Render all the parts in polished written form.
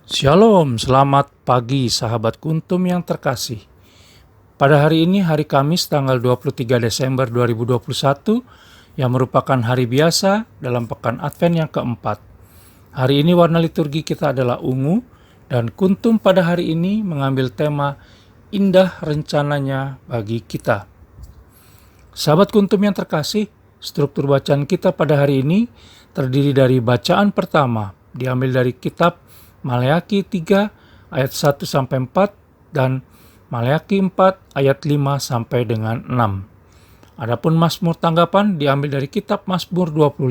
Shalom, selamat pagi sahabat Kuntum yang terkasih. Pada hari ini, hari Kamis tanggal 23 Desember 2021, yang merupakan hari biasa dalam pekan Advent yang keempat. Hari ini warna liturgi kita adalah ungu, dan Kuntum pada hari ini mengambil tema Indah Rencananya Bagi Kita. Sahabat Kuntum yang terkasih, struktur bacaan kita pada hari ini terdiri dari bacaan pertama, diambil dari kitab Maleakhi 3 ayat 1-4 dan Maleakhi 4 ayat 5 sampai dengan 6. Adapun Mazmur tanggapan diambil dari kitab Mazmur 25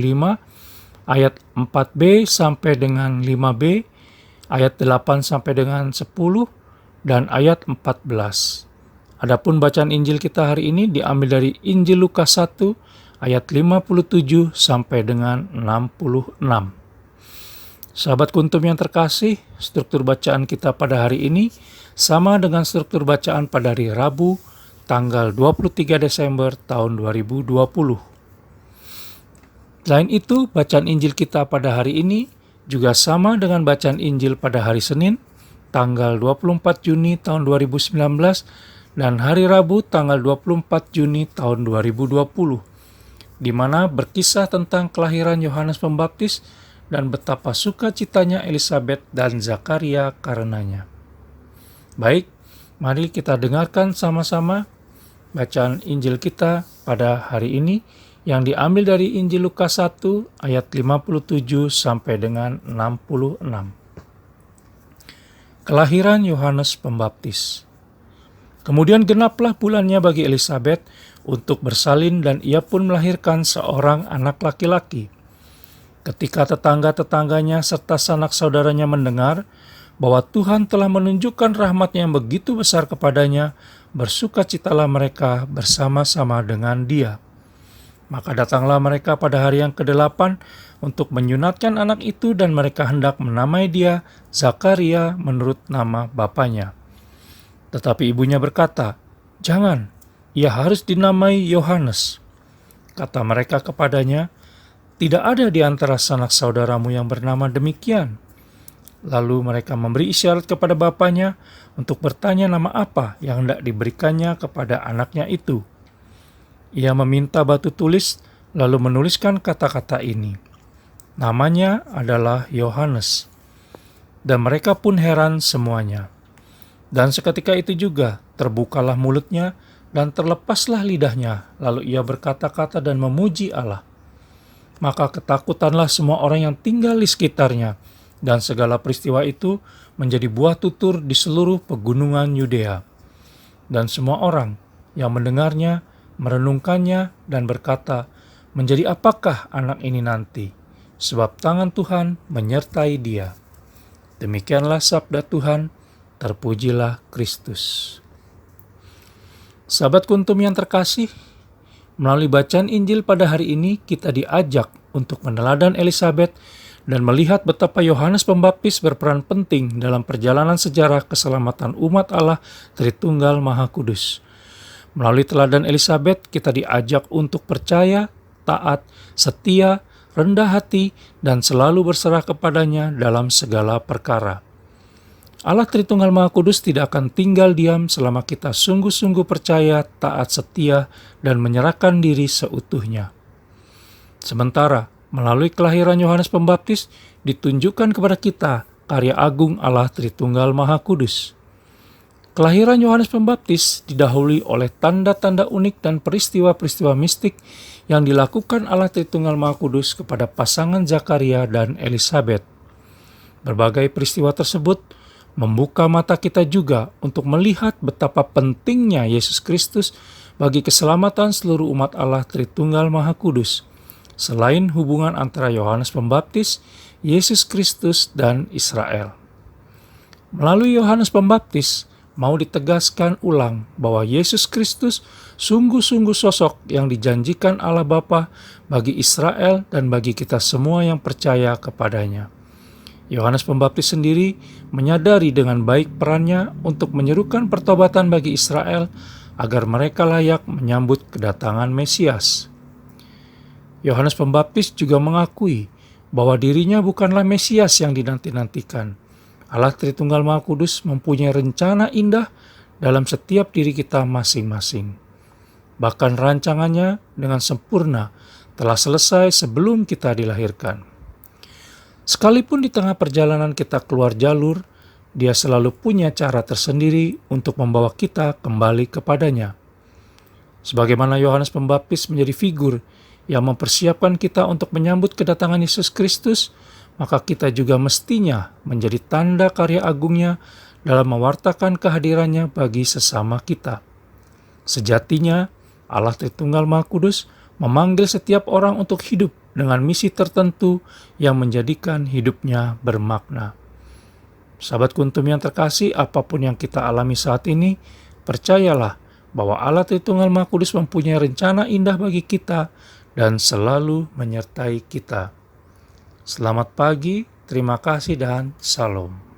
ayat 4b sampai dengan 5b, ayat 8 sampai dengan 10 dan ayat 14. Adapun bacaan Injil kita hari ini diambil dari Injil Lukas 1 ayat 57 sampai dengan 66. Sahabat Kuntum yang terkasih, struktur bacaan kita pada hari ini sama dengan struktur bacaan pada hari Rabu, tanggal 23 Desember tahun 2020. Selain itu, bacaan Injil kita pada hari ini juga sama dengan bacaan Injil pada hari Senin, tanggal 24 Juni tahun 2019, dan hari Rabu, tanggal 24 Juni tahun 2020, di mana berkisah tentang kelahiran Yohanes Pembaptis dan betapa sukacitanya Elisabet dan Zakaria karenanya. Baik, mari kita dengarkan sama-sama bacaan Injil kita pada hari ini yang diambil dari Injil Lukas 1 ayat 57 sampai dengan 66. Kelahiran Yohanes Pembaptis. Kemudian genaplah bulannya bagi Elisabet untuk bersalin dan ia pun melahirkan seorang anak laki-laki. Ketika tetangga-tetangganya serta sanak saudaranya mendengar bahwa Tuhan telah menunjukkan rahmat-Nya yang begitu besar kepadanya, bersukacitalah mereka bersama-sama dengan dia. Maka datanglah mereka pada hari yang ke-8 untuk menyunatkan anak itu dan mereka hendak menamai dia Zakaria menurut nama bapanya. Tetapi ibunya berkata, "Jangan, ia harus dinamai Yohanes." Kata mereka kepadanya, "Tidak ada di antara sanak saudaramu yang bernama demikian." Lalu mereka memberi isyarat kepada bapaknya untuk bertanya nama apa yang hendak diberikannya kepada anaknya itu. Ia meminta batu tulis, lalu menuliskan kata-kata ini. Namanya adalah Yohanes. Dan mereka pun heran semuanya. Dan seketika itu juga terbukalah mulutnya dan terlepaslah lidahnya, lalu ia berkata-kata dan memuji Allah. Maka ketakutanlah semua orang yang tinggal di sekitarnya, dan segala peristiwa itu menjadi buah tutur di seluruh pegunungan Yudea. Dan semua orang yang mendengarnya merenungkannya dan berkata, "Menjadi apakah anak ini nanti? Sebab tangan Tuhan menyertai dia." Demikianlah sabda Tuhan, terpujilah Kristus. Sahabat Kuntum yang terkasih, melalui bacaan Injil pada hari ini, kita diajak untuk meneladan Elisabet dan melihat betapa Yohanes Pembaptis berperan penting dalam perjalanan sejarah keselamatan umat Allah Tritunggal Maha Kudus. Melalui teladan Elisabet, kita diajak untuk percaya, taat, setia, rendah hati, dan selalu berserah kepadanya dalam segala perkara. Allah Tritunggal Maha Kudus tidak akan tinggal diam selama kita sungguh-sungguh percaya, taat, setia, dan menyerahkan diri seutuhnya. Sementara, melalui kelahiran Yohanes Pembaptis, ditunjukkan kepada kita karya agung Allah Tritunggal Maha Kudus. Kelahiran Yohanes Pembaptis didahului oleh tanda-tanda unik dan peristiwa-peristiwa mistik yang dilakukan Allah Tritunggal Maha Kudus kepada pasangan Zakaria dan Elisabet. Berbagai peristiwa tersebut membuka mata kita juga untuk melihat betapa pentingnya Yesus Kristus bagi keselamatan seluruh umat Allah Tritunggal Maha Kudus, selain hubungan antara Yohanes Pembaptis, Yesus Kristus, dan Israel. Melalui Yohanes Pembaptis, mau ditegaskan ulang bahwa Yesus Kristus sungguh-sungguh sosok yang dijanjikan Allah Bapa bagi Israel dan bagi kita semua yang percaya kepadanya. Yohanes Pembaptis sendiri menyadari dengan baik perannya untuk menyerukan pertobatan bagi Israel agar mereka layak menyambut kedatangan Mesias. Yohanes Pembaptis juga mengakui bahwa dirinya bukanlah Mesias yang dinanti-nantikan. Allah Tritunggal Maha Kudus mempunyai rencana indah dalam setiap diri kita masing-masing. Bahkan rancangannya dengan sempurna telah selesai sebelum kita dilahirkan. Sekalipun di tengah perjalanan kita keluar jalur, Dia selalu punya cara tersendiri untuk membawa kita kembali kepadanya. Sebagaimana Yohanes Pembaptis menjadi figur yang mempersiapkan kita untuk menyambut kedatangan Yesus Kristus, maka kita juga mestinya menjadi tanda karya agungnya dalam mewartakan kehadirannya bagi sesama kita. Sejatinya, Allah Tritunggal Maha Kudus memanggil setiap orang untuk hidup dengan misi tertentu yang menjadikan hidupnya bermakna. Sahabat Kuntum yang terkasih, apapun yang kita alami saat ini, percayalah bahwa Allah Tritunggal Maha Kudus mempunyai rencana indah bagi kita dan selalu menyertai kita. Selamat pagi, terima kasih dan salam.